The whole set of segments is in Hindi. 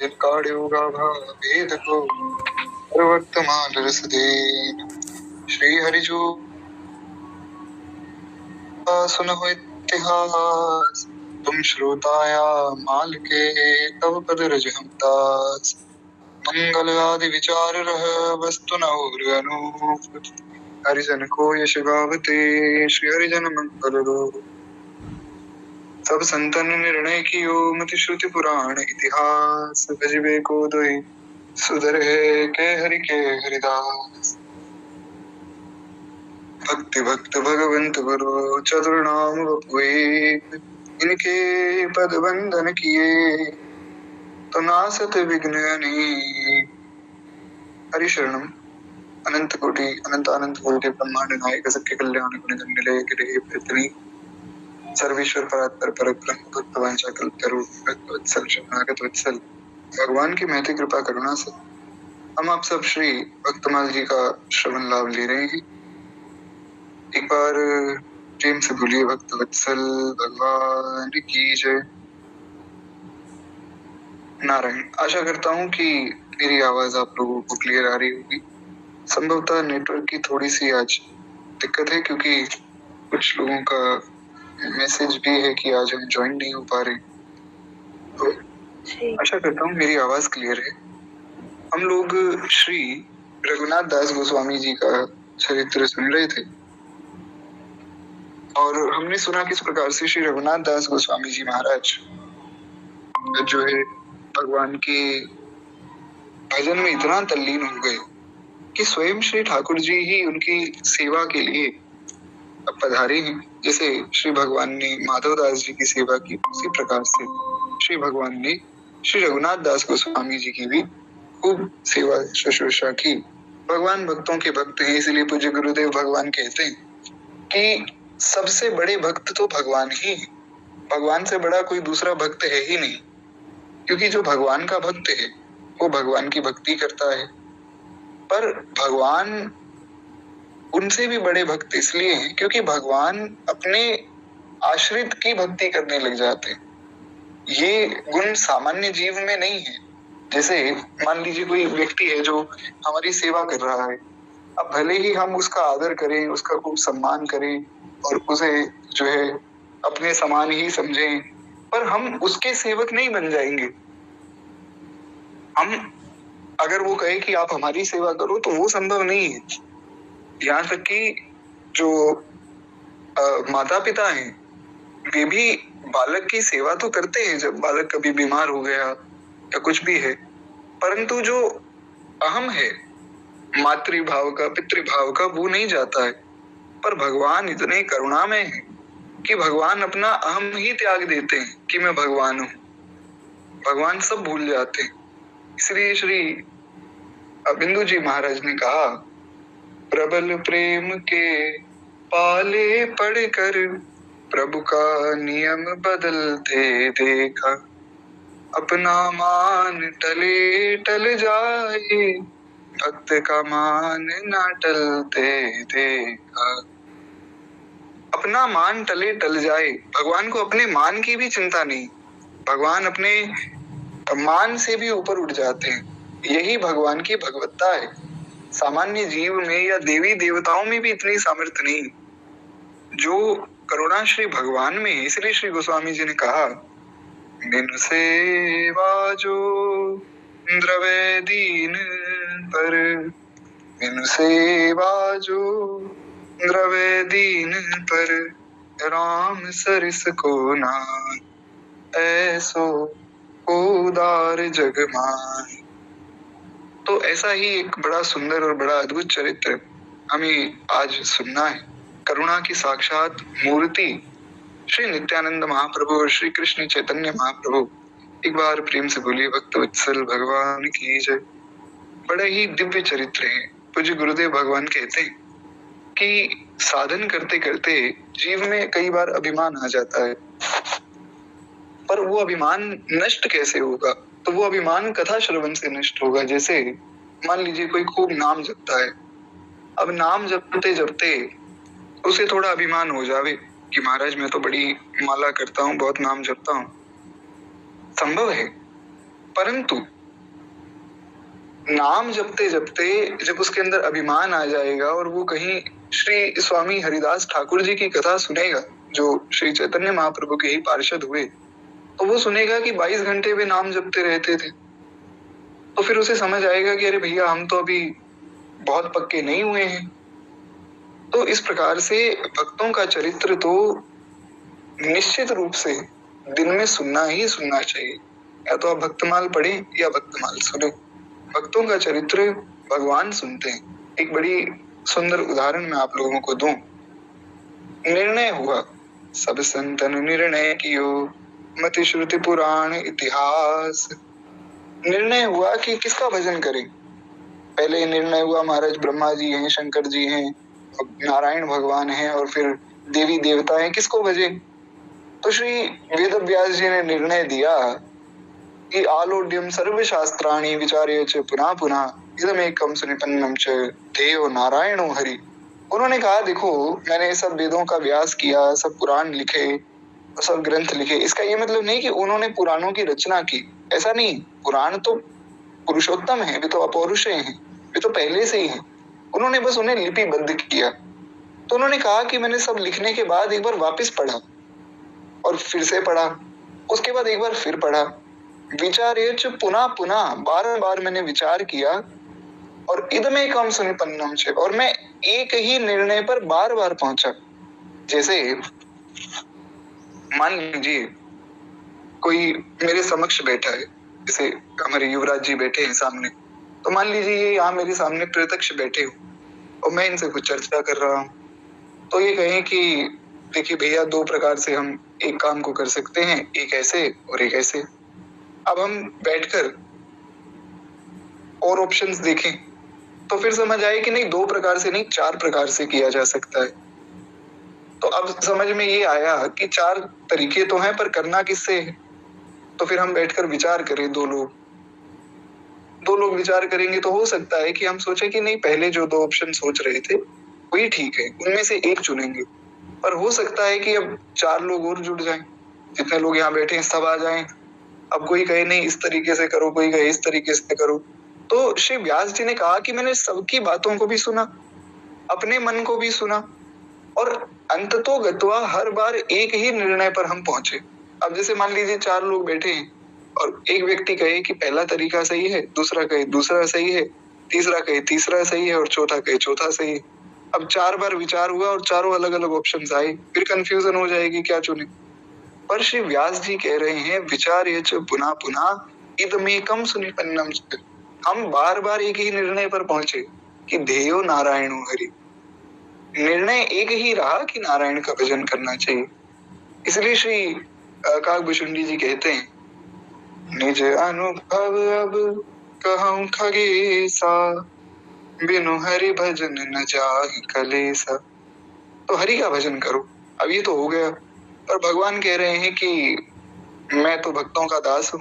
जिनका भेद को वर्तमान रस दे। श्री हरिजू सुनो इतिहास, तुम श्रोताया माल के तब पद रज हम दास। मंगल आदि विचार रह वस्तु न और अनूप, हरिजन को यश गावते श्री हरिजन मंगल रूप। सब संतन निर्णय कियो मति श्रुति पुराण इतिहास, भजबे को दोई सुधर है के हरि के हरिदास। भक्ति भक्त भगवंत गुरु चतुर्नाम वपुए, इनके पद बंधन किए तो नासत विघ्न अनेक। हरि शरणम। अनंत कोटि अनंत अनंत कोटि ब्रह्मांड नायक सबके कल्याण गुण निलय गिरे पृथ्वी सर्वेश्वर परात्पर परब्रह्म भक्तवांचा कल्पतरु भक्तवत्सल शरणागत वत्सल। भगवान की महती कृपा करुणा से हम आप सब श्री भक्तमाल जी का श्रवण लाभ ले रहे हैं। एक बार प्रेम से बोलिए भक्तवत्सल भगवान की जय। नारायण। आशा करता हूँ कि मेरी आवाज आप लोगों को क्लियर आ रही होगी। संभवतः नेटवर्क की थोड़ी सी आज दिक्कत है, क्योंकि कुछ लोगों का मैसेज भी है कि आज हम ज्वाइन नहीं हो पा रहे। तो आशा करता हूँ मेरी आवाज क्लियर है। हम लोग श्री रघुनाथ दास गोस्वामी जी का चरित्र सुन रहे थे और हमने सुना किस प्रकार से श्री रघुनाथ दास गोस्वामी जी महाराज जो है भगवान के भजन में इतना तल्लीन हो गए कि स्वयं श्री ठाकुर जी ही उनकी सेवा के लिए अब पधारे हैं। जैसे श्री भगवान ने माधव दास जी की सेवा की, उसी प्रकार से श्री भगवान ने श्री रघुनाथ दास गोस्वामी जी की भी खूब सेवा शुश्रूषा की। भगवान भक्तों के भक्त हैं, इसलिए पूज्य गुरुदेव भगवान कहते हैं कि सबसे बड़े भक्त तो भगवान ही है। भगवान से बड़ा कोई दूसरा भक्त है ही नहीं, क्योंकि जो भगवान का भक्त है वो भगवान की भक्ति करता है। पर भगवान उनसे भी बड़े भक्त इसलिए हैं क्योंकि भगवान अपने आश्रित की भक्ति करने लग जाते हैं। ये गुण सामान्य जीव में नहीं है। जैसे मान लीजिए कोई व्यक्ति है जो हमारी सेवा कर रहा है, अब भले ही हम उसका आदर करें, उसका खूब सम्मान करें और उसे जो है अपने समान ही समझें, पर हम उसके सेवक नहीं बन जाएंगे। हम अगर वो कहे कि आप हमारी सेवा करो तो वो संभव नहीं है। यहाँ तक कि जो माता पिता हैं वे भी बालक की सेवा तो करते हैं जब बालक कभी बीमार हो गया या कुछ भी है, परंतु जो अहम है मातृभाव का पितृभाव का वो नहीं जाता है। पर भगवान इतने करुणामय हैं कि भगवान अपना अहम ही त्याग देते हैं कि मैं भगवान हूँ। भगवान सब भूल जाते हैं। इसलिए श्री बिंदु जी महाराज ने कहा, प्रबल प्रेम के पाले पढ़कर प्रभु का नियम बदलते देखा, अपना मान टले टल जाए भक्त का मान ना टलते देखा। अपना मान टले टल जाए, भगवान को अपने मान की भी चिंता नहीं, भगवान अपने मान से भी ऊपर उठ जाते हैं। यही भगवान की भगवत्ता है। सामान्य जीव में या देवी देवताओं में भी इतनी सामर्थ्य नहीं जो करुणा श्री भगवान में है। इसलिए श्री गोस्वामी जी ने कहा, बिनु सेवा जो द्रवे दीन पर, बिनु सेवा जो द्रवे दीन पर, राम सरस को नाम ऐसो उदार जग मान। तो ऐसा ही एक बड़ा सुंदर और बड़ा अद्भुत चरित्र हमें आज सुनना है। करुणा की साक्षात मूर्ति श्री नित्यानंद महाप्रभु और श्री कृष्ण चैतन्य महाप्रभु। एक बार प्रेम से बोलिए भक्तवत्सल भगवान की जय। बड़े ही दिव्य चरित्र हैं। पूज्य गुरुदेव भगवान कहते हैं कि साधन करते करते जीव में कई बार अभिमान आ जाता है, पर वो अभिमान नष्ट कैसे होगा? तो वो अभिमान कथा श्रवण से नष्ट होगा। जैसे मान लीजिए कोई खूब नाम जपता है, अब नाम जपते जपते उसे थोड़ा अभिमान हो जावे कि महाराज मैं तो बड़ी माला करता हूँ, बहुत नाम जपता हूँ। संभव है, परंतु नाम जपते जपते जब उसके अंदर अभिमान आ जाएगा और वो कहीं श्री स्वामी हरिदास ठाकुर जी की कथा सुनेगा, जो श्री चैतन्य महाप्रभु के ही पार्षद हुए, तो वो सुनेगा कि 22 घंटे वे नाम जपते रहते थे। तो फिर उसे समझ आएगा कि अरे भैया, हम तो अभी बहुत पक्के नहीं हुए हैं। तो इस प्रकार से भक्तों का चरित्र तो निश्चित रूप से दिन में सुनना ही सुनना चाहिए। या तो आप भक्तमाल पढ़ें या भक्तमाल सुने। भक्तों का चरित्र भगवान सुनते हैं। एक बड़ी सुंदर उदाहरण मैं आप लोगों को दूं। निर्णय हुआ, सब संतन निर्णय कियो, मति श्रुति पुराण इतिहास। निर्णय हुआ कि किसका भजन करें। पहले निर्णय हुआ महाराज ब्रह्मा जी हैं, शंकर जी हैं, नारायण भगवान हैं और फिर देवी देवता हैं, किसको भजे। तो श्री वेद व्यास जी ने निर्णय दिया कि आलोड्यम सर्व शास्त्राणि विचार्य च पुनः पुनः इदमेकं सुनिपन्नम च ध्येयो नारायणो हरि। उन्होंने कहा, देखो, मैंने सब वेदों का व्यास किया, सब पुराण लिखे, सब ग्रंथ लिखे। इसका ये मतलब नहीं कि उन्होंने पुराणों की रचना की, ऐसा नहीं। पुराण तो पुरुषोत्तम है, वे तो अपौरुषेय हैं, वे तो पहले से ही हैं। उन्होंने बस उन्हें लिपिबद्ध किया। तो उन्होंने कहा कि मैंने सब लिखने के बाद एक बार वापस पढ़ा और फिर से पढ़ा, उसके बाद एक बार फिर पढ़ा। विचार्य पुनः पुनः, बार बार मैंने विचार किया और इदमेकं सुनिपन्नम च, और मैं एक ही निर्णय पर बार बार पहुंचा। जैसे मान लीजिए कोई मेरे समक्ष बैठा है, जैसे हमारे युवराज जी बैठे हैं सामने, तो मान लीजिए ये यहाँ मेरे सामने प्रत्यक्ष बैठे हो और मैं इनसे कुछ चर्चा कर रहा हूँ। तो ये कहें कि देखिए भैया, दो प्रकार से हम एक काम को कर सकते हैं, एक ऐसे और एक ऐसे। अब हम बैठकर और ऑप्शंस देखें तो फिर समझ आए कि नहीं, दो प्रकार से नहीं, 4 प्रकार से किया जा सकता है। तो अब समझ में ये आया कि 4 तरीके तो हैं, पर करना किससे है। तो फिर हम बैठकर विचार करें, दो लोग विचार करेंगे तो हो सकता है कि हम सोचे कि नहीं, पहले जो 2 ऑप्शन सोच रहे थे वही ठीक है, उनमें से एक चुनेंगे। पर हो सकता है कि अब 4 लोग और जुड़ जाएं, जितने लोग यहाँ बैठे हैं सब आ जाएं। अब कोई कहे नहीं इस तरीके से करो, कोई कहे इस तरीके से करो। तो श्री व्यास जी ने कहा कि मैंने सबकी बातों को भी सुना, अपने मन को भी सुना, और अंततो गत्वा हर बार एक ही निर्णय पर हम पहुंचे। अब जैसे मान लीजिए 4 लोग बैठे हैं और एक व्यक्ति कहे कि पहला तरीका सही है, दूसरा कहे दूसरा सही है, तीसरा कहे तीसरा सही है और चौथा कहे चौथा सही है। अब 4 बार विचार हुआ और चारों अलग अलग ऑप्शंस आए, फिर कंफ्यूजन हो जाएगी क्या चुने। पर श्री व्यास जी कह रहे हैं, विचार्य च पुनः पुनः इदमेकं सुनिपन्नम च। हम बार बार एक ही निर्णय पर पहुंचे कि ध्येयो नारायणो हरि। निर्णय एक ही रहा कि नारायण का भजन करना चाहिए। इसलिए श्री काकभूषुंडी जी कहते हैं, निज अनुभव अब कहूं खगेसा, बिनु हरि भजन न जाहि कलेसा। तो हरि का भजन करो। अब ये तो हो गया, पर भगवान कह रहे हैं कि मैं तो भक्तों का दास हूँ,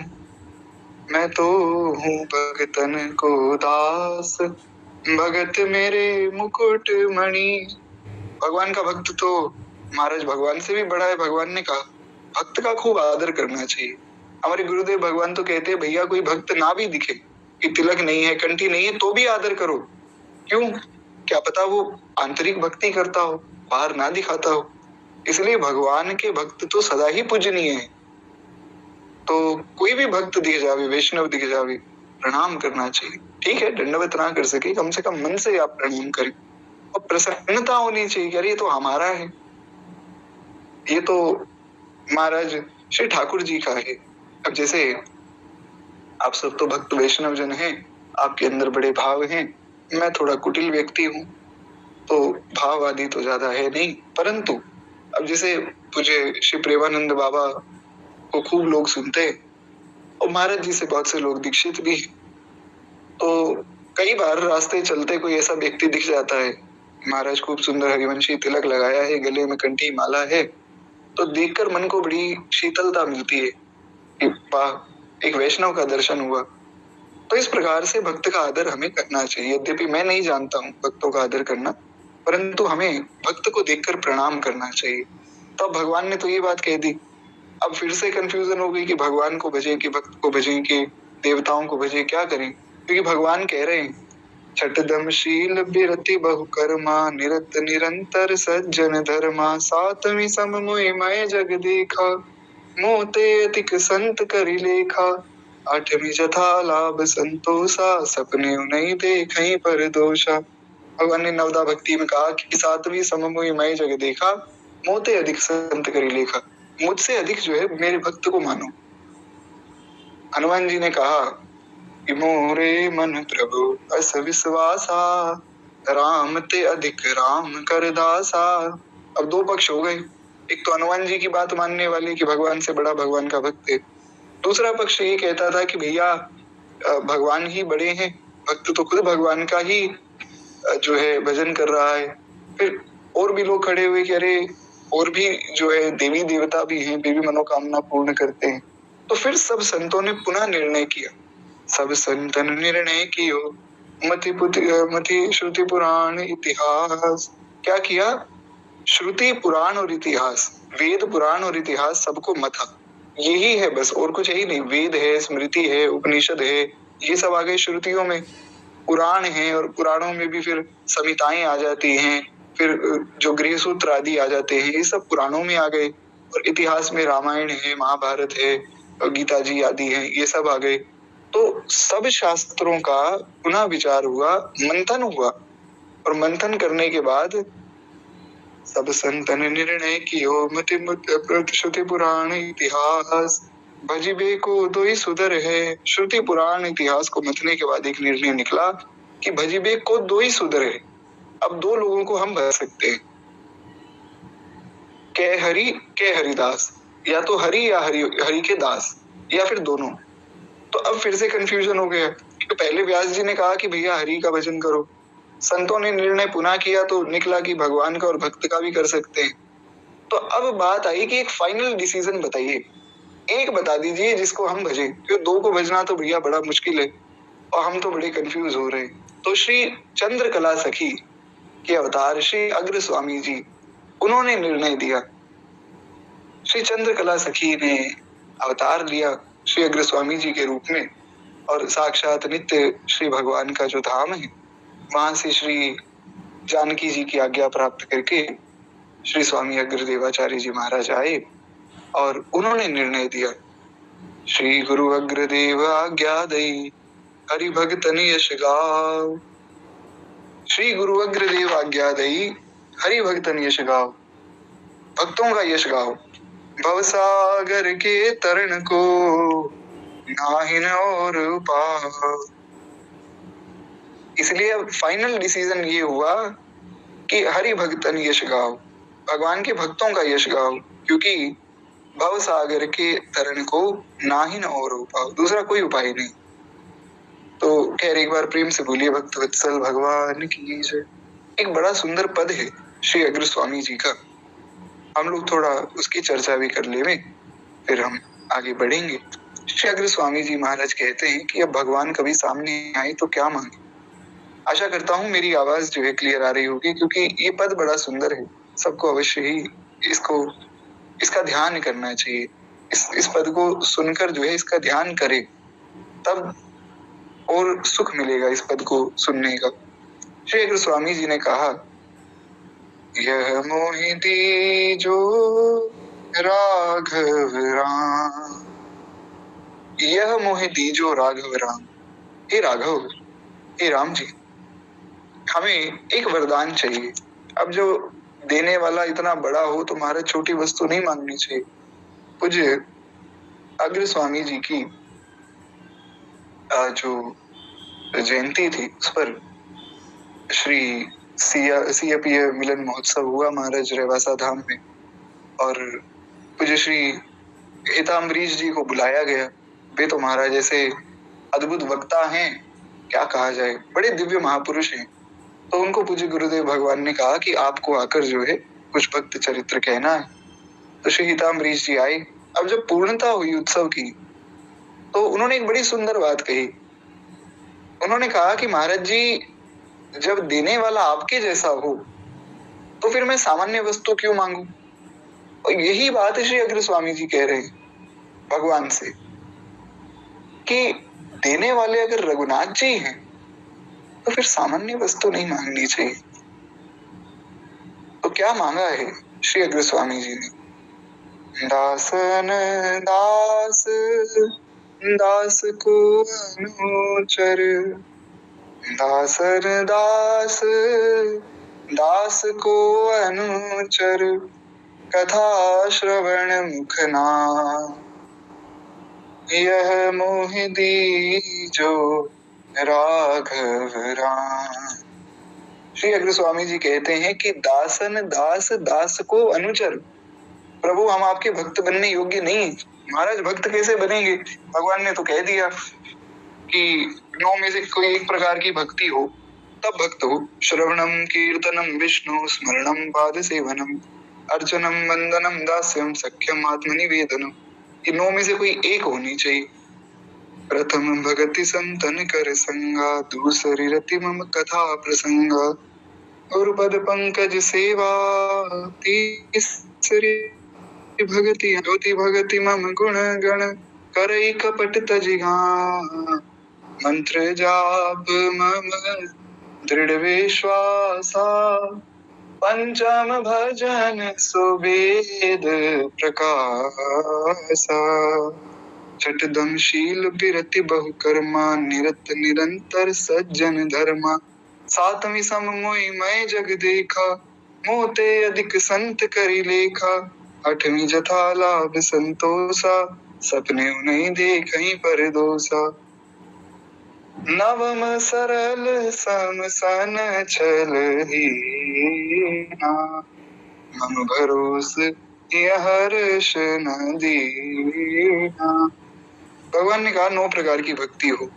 मैं तो हूँ भगतन को दास, भगत मेरे मुकुट मणि। भगवान का भक्त तो महाराज भगवान से भी बड़ा है। भगवान ने कहा भक्त का खूब आदर करना चाहिए। हमारे गुरुदेव भगवान तो कहते हैं, भैया कोई भक्त ना भी दिखे कि तिलक नहीं है, कंठी नहीं है, तो भी आदर करो। क्यों? क्या पता वो आंतरिक भक्ति करता हो, बाहर ना दिखाता हो। इसलिए भगवान के भक्त तो सदा ही पूजनीय है। तो कोई भी भक्त दिख जावे, वैष्णव दिख जावे, प्रणाम करना चाहिए। ठीक है, दंडवत ना कर सके, कम से कम मन से आप प्रणाम करें और प्रसन्नता होनी चाहिए। अरे ये तो हमारा है, ये तो महाराज श्री ठाकुर जी का है। अब जैसे आप सब तो भक्त वैष्णव जन हैं, आपके अंदर बड़े भाव हैं। मैं थोड़ा कुटिल व्यक्ति हूँ, तो भाववादी तो ज्यादा है नहीं, परंतु अब जैसे मुझे श्री प्रेमानंद बाबा को खूब लोग सुनते हैं और महाराज जी से बहुत से लोग दीक्षित भी हैं। तो कई बार रास्ते चलते कोई ऐसा व्यक्ति दिख जाता है, महाराज खूब सुंदर हरिवंशी तिलक लगाया है, गले में कंठी माला है, तो देखकर मन को बड़ी शीतलता मिलती है कि वाह, एक वैष्णव का दर्शन हुआ। तो इस प्रकार से भक्त का आदर हमें करना चाहिए। यद्यपि मैं नहीं जानता हूँ भक्तों का आदर करना, परंतु हमें भक्त को देखकर प्रणाम करना चाहिए। तो भगवान ने तो ये बात कह दी। अब फिर से कंफ्यूजन हो गई कि भगवान को भजें कि भक्त को भजें कि देवताओं को भजे, क्या करें? क्योंकि भगवान कह रहे हैं छठदमशील बिरति बहुकर्मा निरत निरंतर सज्जन धर्मा सातवीं सम मोहि मैं जग देखा मोते अधिक संत करि लेखा आठवीं जथा लाभ संतोषा सपने नहीं देखई पर दोषा। भगवान ने नवदा भक्ति में कहा कि सातवीं सम मोहि मैं जग देखा मोते अधिक संत करि लेखा, मुझसे अधिक जो है मेरे भक्त को मानो। हनुमान जी ने कहा कि मोरे मन प्रभु अस विश्वासा राम ते अधिक राम कर दासा। अब दो पक्ष हो गए, एक तो हनुमान जी की बात मानने वाले कि भगवान से बड़ा भगवान का भक्त है, दूसरा पक्ष ये कहता था कि भैया भगवान ही बड़े हैं, भक्त तो खुद भगवान का ही जो है भजन कर रहा है। फिर और भी लोग खड़े हुए कि अरे और भी जो है देवी देवता भी हैं, वे भी मनोकामना पूर्ण करते हैं। तो फिर सब संतों ने पुनः निर्णय किया, सब संतन निर्णय कियो मति श्रुति पुराण इतिहास। क्या किया? श्रुति पुराण और इतिहास, वेद पुराण और इतिहास सबको मथा, यही है बस, और कुछ है ही नहीं। वेद है, स्मृति है, उपनिषद है, ये सब आ गए श्रुतियों में। पुराण है और पुराणों में भी फिर संहिताएं आ जाती हैं, फिर जो गृह सूत्र आदि आ जाते हैं, ये सब पुराणों में आ गए। और इतिहास में रामायण है, महाभारत है, गीता जी आदि है, ये सब आ गए। तो सब शास्त्रों का पुनः विचार हुआ, मंथन हुआ, और मंथन करने के बाद सब संतन निर्णय कियो मति श्रुति पुराण इतिहास भजिबे को दो ही सुधर है। श्रुति पुराण इतिहास को मथने के बाद एक निर्णय निकला कि भजिबे को दो ही सुधर है, अब दो लोगों को हम भज सकते हैं, के हरि के हरिदास, या तो हरि या हरि के दास, या फिर दोनों। तो अब फिर से कंफ्यूजन हो गया, तो पहले व्यास जी ने कहा कि भैया हरि का भजन करो, संतों ने निर्णय पुनः किया तो निकला कि भगवान का और भक्त का भी कर सकते हैं। तो अब बात आई कि एक फाइनल डिसीजन बताइए, एक बता दीजिए जिसको हम भजे, क्योंकि दो को भजना तो भैया बड़ा मुश्किल है और हम तो बड़े कंफ्यूज हो रहे हैं। तो श्री चंद्रकला सखी के अवतार श्री अग्र स्वामी जी, उन्होंने निर्णय दिया। श्री चंद्रकला सखी ने अवतार लिया श्री अग्र स्वामी जी के रूप में, और साक्षात नित्य श्री भगवान का जो धाम है वहां से श्री जानकी जी की आज्ञा प्राप्त करके श्री स्वामी अग्रदेवाचार्य जी महाराज आए और उन्होंने निर्णय दिया, श्री गुरु अग्रदेव आज्ञा दई हरि भगतन यश गाओ। श्री गुरु अग्रदेव आज्ञा दई हरि भगतन यश गाओ, भक्तों का यश गाओ। भवसागर के तरण को नाहिन और पार। इसलिए अब फाइनल डिसीजन ये हुआ कि हरि भगतन यश गाओ, भगवान के भक्तोों का यश गाओ, क्योंकि भव सागर के तरण को नाहिन और उपाय, दूसरा कोई उपाय नहीं। तो खैर एक बार प्रेम से बोलिए भक्त वत्सल भगवान की जय। एक बड़ा सुंदर पद है श्री अग्र स्वामी जी का, हम लोग थोड़ा उसकी चर्चा भी कर लेंगे, फिर हम आगे बढ़ेंगे। श्री अग्र स्वामी जी महाराज कहते हैं कि अब भगवान कभी सामने आए तो क्या मांगे। आशा करता हूँ मेरी आवाज जो है क्लियर आ रही होगी, क्योंकि ये पद बड़ा सुंदर है, सबको अवश्य ही इसका ध्यान करना चाहिए। इस पद को सुनकर जो है इसका ध्यान करे, तब और सुख मिलेगा इस पद को सुनने का। श्री अग्र स्वामी जी ने कहा, यह मोहि दीजो राघव राम, यह मोहि दीजो राघव राम। हे राघव, हे राम जी, हमें एक वरदान चाहिए। अब जो देने वाला इतना बड़ा हो तो महाराज छोटी वस्तु नहीं मांगनी चाहिए। पूज्य अग्र स्वामी जी की जो जयंती थी उस पर श्री सियापीय मिलन महोत्सव हुआ महाराज रेवासा धाम में, और पूज्य श्री हिताम्बरीश जी को बुलाया गया। वे तो महाराज ऐसे अद्भुत वक्ता हैं, क्या कहा जाए, बड़े दिव्य महापुरुष हैं। तो उनको पूज्य गुरुदेव भगवान ने कहा कि आपको आकर जो है कुछ भक्त चरित्र कहना है। तो श्री हिताम्बरीश जी आए। अब जब पूर्णता हुई उत्सव की तो उन्होंने एक बड़ी सुंदर बात कही। उन्होंने कहा कि महाराज जी, जब देने वाला आपके जैसा हो तो फिर मैं सामान्य वस्तु क्यों मांगू। और यही बात श्री अग्र स्वामी जी कह रहे हैं भगवान से कि देने वाले अगर रघुनाथ जी हैं तो फिर सामान्य वस्तु नहीं मांगनी चाहिए। तो क्या मांगा है श्री अग्र स्वामी जी ने? दासन दास दास को अनुचर, दासन दास दास को अनुचर, कथा श्रवण मुख नाम, यह मोह दीजो राघव राम। श्री अग्र स्वामी जी कहते हैं कि दासन दास दास को अनुचर। प्रभु हम आपके भक्त बनने योग्य नहीं। महाराज भक्त कैसे बनेंगे? भगवान ने तो कह दिया कि 9 में से कोई एक प्रकार की भक्ति हो तब भक्त हो। श्रवणम कीर्तनम विष्णु स्मरणम पाद सेवनम अर्चनम वंदनम दास्यम सख्यम आत्मनिवेदनम, ये 9 में से कोई एक होनी चाहिए। प्रथम भगति संतन कर संगा, दूसरी रति मम कथा प्रसंगा, गुरुपद पंकज सेवा, तीसरी भगति ज्योति भगति मम गुण गण, करई कपट तजिगा, मंत्र जाप मम दृढ़ विश्वासा, पंचम भजन सुवेद प्रकाशा, छठदम शील विरति बहु कर्मा, निरत निरंतर सज्जन धर्मा, सातवीं सम मोहि मैं जग देखा, मोते अधिक संत करी लेखा, आठवीं जथा लाभ संतोषा, सपने नहीं देखई पर दोषा, नवम सरल समसन छल हीना, मम भरोस हर्ष न दीना। भगवान ने कहा 9 प्रकार की भक्ति हो,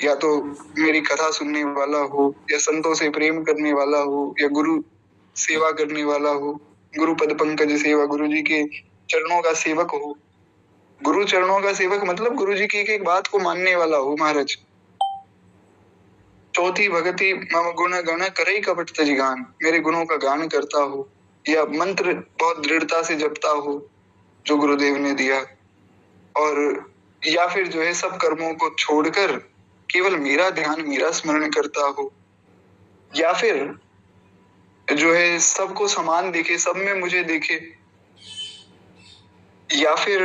या तो मेरी कथा सुनने वाला हो, या संतों से प्रेम करने वाला हो, या गुरु सेवा करने वाला हो, गुरु पद पंकज सेवा, गुरु जी के चरणों का सेवक हो। गुरु चरणों का सेवक मतलब गुरु जी की एक बात को मानने वाला हो महाराज। चौथी भगति मम गुण गण करई कपट तजिगान, मेरे गुणों का गान करता हो, या मंत्र बहुत दृढ़ता से जपता हो जो गुरुदेव ने दिया, और या फिर जो है सब कर्मों को छोड़कर केवल मेरा ध्यान मेरा स्मरण करता हो, या फिर जो है सबको समान देखे, सब में मुझे देखे, या फिर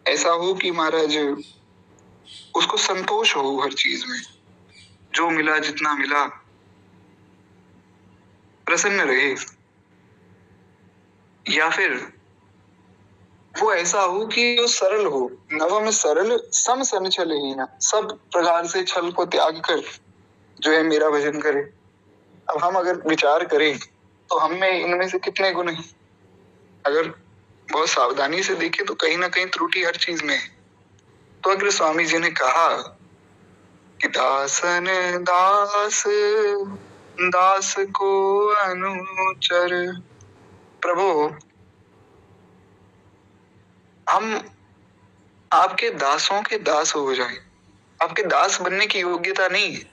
ऐसा हो कि महाराज उसको संतोष हो हर चीज में, जो मिला जितना मिला प्रसन्न रहे, या फिर वो ऐसा हो कि वो सरल हो। नवम सरल सम सन छल हीना, सब प्रकार से छल को त्याग कर जो है मेरा भजन करे। अब हम अगर विचार करें तो हम में इनमें से कितने गुण हैं? अगर बहुत सावधानी से देखें तो कहीं ना कहीं त्रुटि हर चीज में है। तो अग्र स्वामी जी ने कहा कि दासन दास दास को अनुचर। प्रभु हम आपके दासों के दास हो जाएं। आपके दास बनने की योग्यता नहीं है,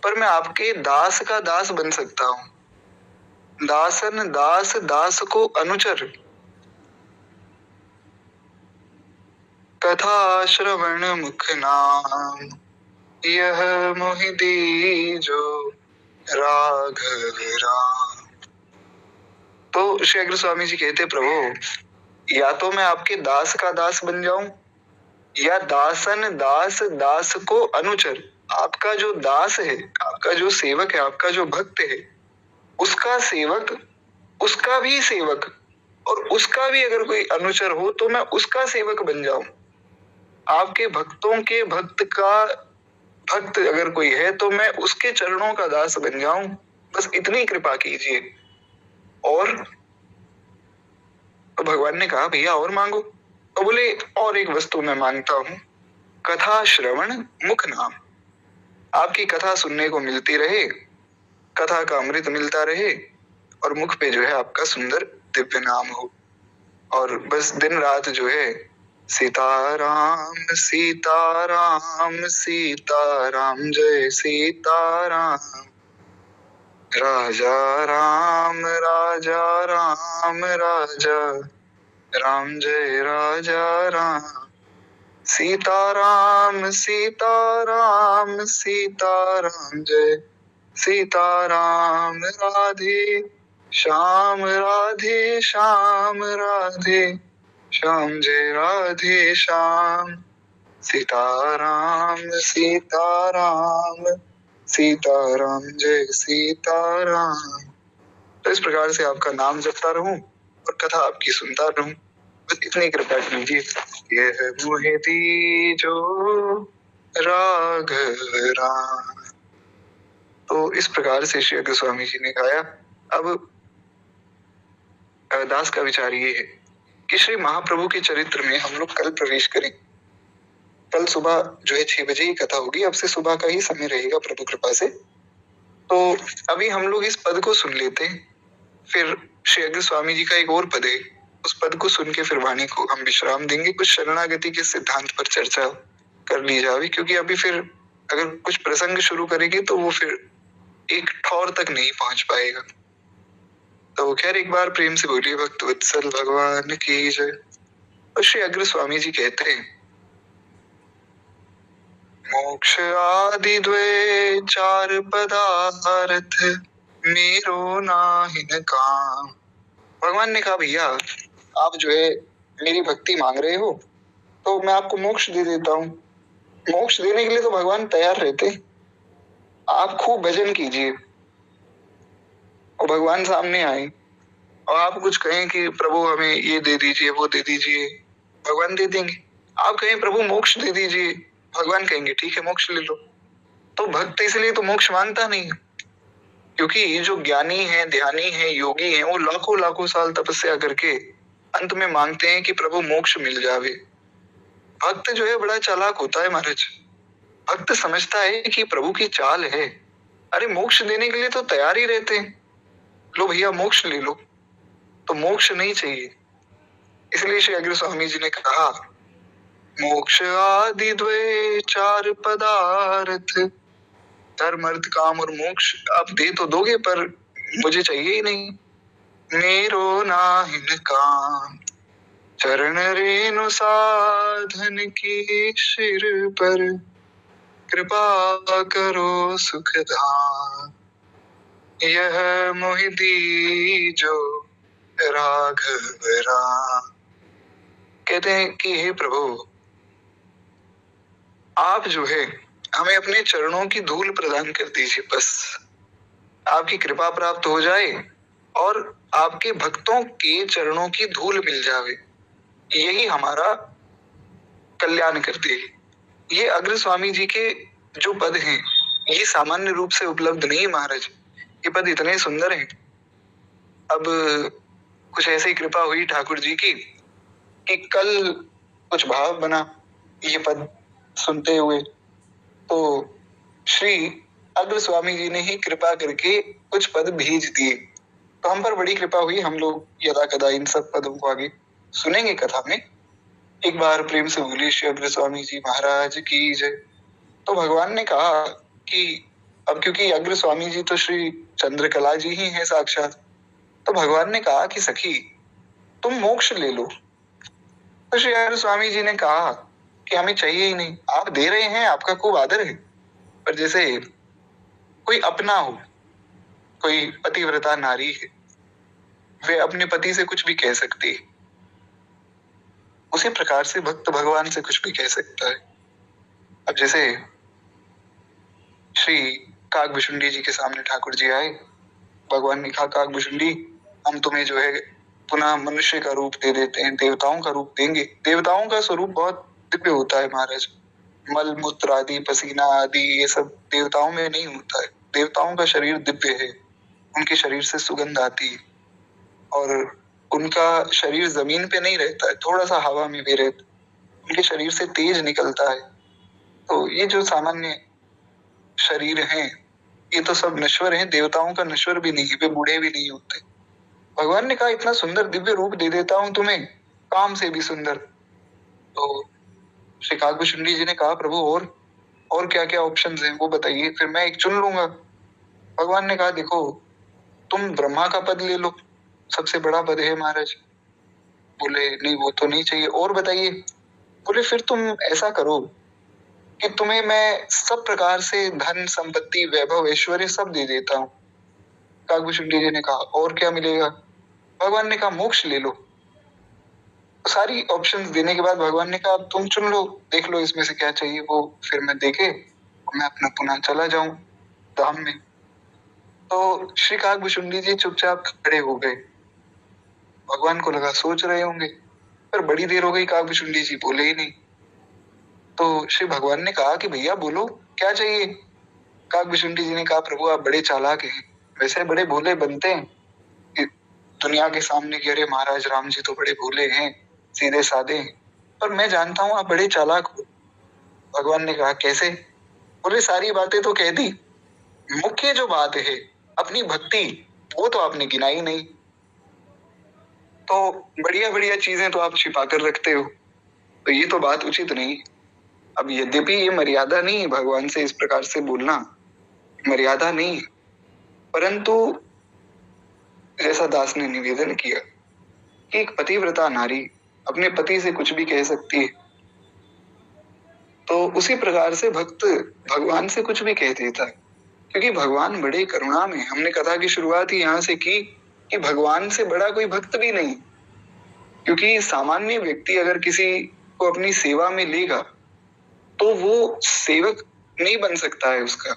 पर मैं आपके दास का दास बन सकता हूं। दासन दास दास को अनुचर, कथा श्रवण मुख नाम, यह मोहि दीजो राघव राम। तो श्री अग्र स्वामी जी कहते प्रभु या तो मैं आपके दास का दास बन जाऊं, या दासन दास दास को अनुचर। आपका जो दास है, आपका जो सेवक है, आपका जो भक्त है, उसका सेवक, उसका भी सेवक, और उसका भी अगर कोई अनुचर हो तो मैं उसका सेवक बन जाऊं। आपके भक्तों के भक्त का भक्त अगर कोई है तो मैं उसके चरणों का दास बन जाऊं। बस इतनी कृपा कीजिए। और तो भगवान ने कहा भैया और मांगो। तो बोले और एक वस्तु मैं मांगता हूं, कथा श्रवण मुख नाम। आपकी कथा सुनने को मिलती रहे, कथा का अमृत मिलता रहे, और मुख पे जो है आपका सुंदर दिव्य नाम हो। और बस दिन रात जो है सीताराम सीताराम सीताराम जय सीताराम, राजा राम राजा राम राजा राम जय राजा राम, सीताराम सीताराम सीताराम जय सीताराम। राधे श्याम राधे श्याम राधे श्याम जय राधे श्याम। सीताराम सीताराम सीताराम जय सीताराम। तो इस प्रकार से आपका नाम जपता रहूं और कथा आपकी सुनता रहूं, बस इतनी कृपा कीजिए। यह मोहि दीजो राघव राम। तो इस प्रकार से श्री गोस्वामी जी ने गाया। अब दास का विचार ये है कि श्री महाप्रभु के चरित्र में हम लोग कल प्रवेश करें। कल सुबह जो है 6 बजे ही कथा होगी, अब से सुबह का ही समय रहेगा प्रभु कृपा से। तो अभी हम लोग इस पद को सुन लेते हैं, फिर श्री अग्र स्वामी जी का एक और पद है, उस पद को सुन के फिर वाणी को हम विश्राम देंगे। कुछ शरणागति के सिद्धांत पर चर्चा कर ली जाए, क्योंकि अभी फिर अगर कुछ प्रसंग शुरू करेंगे तो वो फिर एक ठौर तक नहीं पहुंच पाएगा। तो खैर एक बार प्रेम से बोलिए भक्त वत्सल भगवान की जय। तो श्री अग्र स्वामी जी कहते हैं, मोक्ष आदि द्वे चार पदार्थ मेरो नाहिन काम। भगवान ने कहा भैया आप जो है मेरी भक्ति मांग रहे हो तो मैं आपको मोक्ष दे देता हूँ। मोक्ष देने के लिए तो भगवान तैयार रहते, आप खूब भजन कीजिए। और भगवान सामने आए और आप कुछ कहें कि प्रभु हमें ये दे दीजिए वो दे दीजिए, भगवान दे देंगे। आप कहें प्रभु मोक्ष दे दीजिए, भगवान कहेंगे ठीक है मोक्ष ले लो। तो भक्त इसलिए तो मोक्ष मांगता नहीं है, क्योंकि जो ज्ञानी है, ध्यानी है, योगी है, वो लाखों लाखों साल तपस्या करके अंत में मांगते हैं कि प्रभु मोक्ष मिल जावे। भक्त जो है बड़ा चालाक होता है महाराज। भक्त समझता है कि प्रभु की चाल है, अरे मोक्ष देने के लिए तो तैयार ही रहते हैं, लो भैया मोक्ष ले लो। तो मोक्ष नहीं चाहिए, इसलिए श्री अग्र स्वामी जी ने कहा मोक्ष आदि द्वे चार पदार्थ, धर्म अर्थ काम और मोक्ष आप दे तो दोगे पर मुझे चाहिए ही नहीं। मेरो नाहिन काम, चरण रेणु साधन की सिर पर, कृपा करो सुख धाम, यह मोहि दीजो राघव राम। कहते हैं कि हे प्रभु आप जो है हमें अपने चरणों की धूल प्रदान कर दीजिए, बस आपकी कृपा प्राप्त हो जाए और आपके भक्तों के चरणों की धूल मिल जावे, यही हमारा कल्याण कर दे। ये अग्र स्वामी जी के जो पद हैं ये सामान्य रूप से उपलब्ध नहीं है महाराज, ये पद इतने सुंदर हैं। अब कुछ ऐसी कृपा हुई ठाकुर जी की कि कल कुछ भाव बना ये पद सुनते हुए, तो श्री अग्र स्वामी जी ने ही कृपा करके कुछ पद भेज दिए। तो हम पर बड़ी कृपा हुई, हम लोग यदा कदा इन सब पदों को आगे सुनेंगे कथा में। एक बार प्रेम से बोलिए श्री अग्र स्वामी जी महाराज की जय। तो भगवान ने कहा कि अब क्योंकि अग्र स्वामी जी तो श्री चंद्रकला जी ही हैं साक्षात, तो भगवान ने कहा कि सखी तुम मोक्ष ले लो। तो श्री अग्र स्वामी जी ने कहा कि हमें चाहिए ही नहीं, आप दे रहे हैं आपका खूब आदर है, पर जैसे कोई अपना हो, कोई पतिव्रता नारी है, वे अपने पति से कुछ भी कह सकती है, उसी प्रकार से भक्त भगवान से कुछ भी कह सकता है। अब जैसे श्री काकभुशुंडी जी के सामने ठाकुर जी आए, भगवान ने कहा काकभुशुंडी हम तुम्हें जो है पुनः मनुष्य का रूप दे देते हैं, देवताओं का रूप देंगे। देवताओं का स्वरूप बहुत दिव्य होता है महाराज, मल मूत्र आदि पसीना आदि ये सब देवताओं में नहीं होता है। देवताओं का शरीर दिव्य है, उनके शरीर से सुगंध आती है और उनका शरीर जमीन पे नहीं रहता है, थोड़ा सा हवा में भी रहता है, उनके शरीर से तेज निकलता है। तो ये जो सामान्य शरीर हैं ये तो सब नश्वर हैं, देवताओं का नश्वर भी नहीं है, वे बूढ़े भी नहीं होते। भगवान ने कहा इतना सुंदर दिव्य रूप दे देता हूं तुम्हें, काम से भी सुंदर। तो श्री काकभुशुंडी जी ने कहा प्रभु और क्या क्या ऑप्शंस हैं वो बताइए, फिर मैं एक चुन लूंगा। भगवान ने कहा देखो तुम ब्रह्मा का पद ले लो, सबसे बड़ा पद है महाराज। बोले नहीं वो तो नहीं चाहिए, और बताइए। बोले फिर तुम ऐसा करो कि तुम्हें मैं सब प्रकार से धन संपत्ति वैभव ऐश्वर्य सब दे देता हूँ। काकभूषुंडी जी ने कहा और क्या मिलेगा? भगवान ने कहा मोक्ष ले लो। सारी ऑप्शंस देने के बाद भगवान ने कहा तुम चुन लो, देख लो इसमें से क्या चाहिए वो फिर मैं देके मैं अपना पुनः चला जाऊं धाम में। तो श्री काकभूषुंडी जी चुपचाप खड़े हो गए। भगवान को लगा सोच रहे होंगे, पर बड़ी देर हो गई काकभूषुंडी जी बोले ही नहीं। तो श्री भगवान ने कहा कि भैया बोलो क्या चाहिए? काकभूषुंडी जी ने कहा प्रभु आप बड़े चालाक हैं, वैसे बड़े भोले बनते हैं कि दुनिया के सामने कि अरे महाराज राम जी तो बड़े भोले हैं, सीधे साधे हैं, पर मैं जानता हूँ आप बड़े चालाक हो। भगवान ने कहा कैसे? बोले सारी बातें तो कह दी, मुख्य जो बात है अपनी भक्ति वो तो आपने गिनाई नहीं। तो बढ़िया बढ़िया चीजें तो आप छिपा कर रखते हो, तो ये तो बात उचित नहीं। अब यद्यपि ये मर्यादा नहीं है, भगवान से इस प्रकार से बोलना मर्यादा नहीं है, परंतु जैसा दास ने निवेदन किया कि एक पतिव्रता नारी अपने पति से कुछ भी कह सकती है, तो उसी प्रकार से भक्त भगवान से कुछ भी कह देता है, क्योंकि भगवान बड़े करुणा में। हमने कथा की शुरुआत ही यहाँ से की कि भगवान से बड़ा कोई भक्त भी नहीं, क्योंकि सामान्य व्यक्ति अगर किसी को अपनी सेवा में लेगा तो वो सेवक नहीं बन सकता है उसका,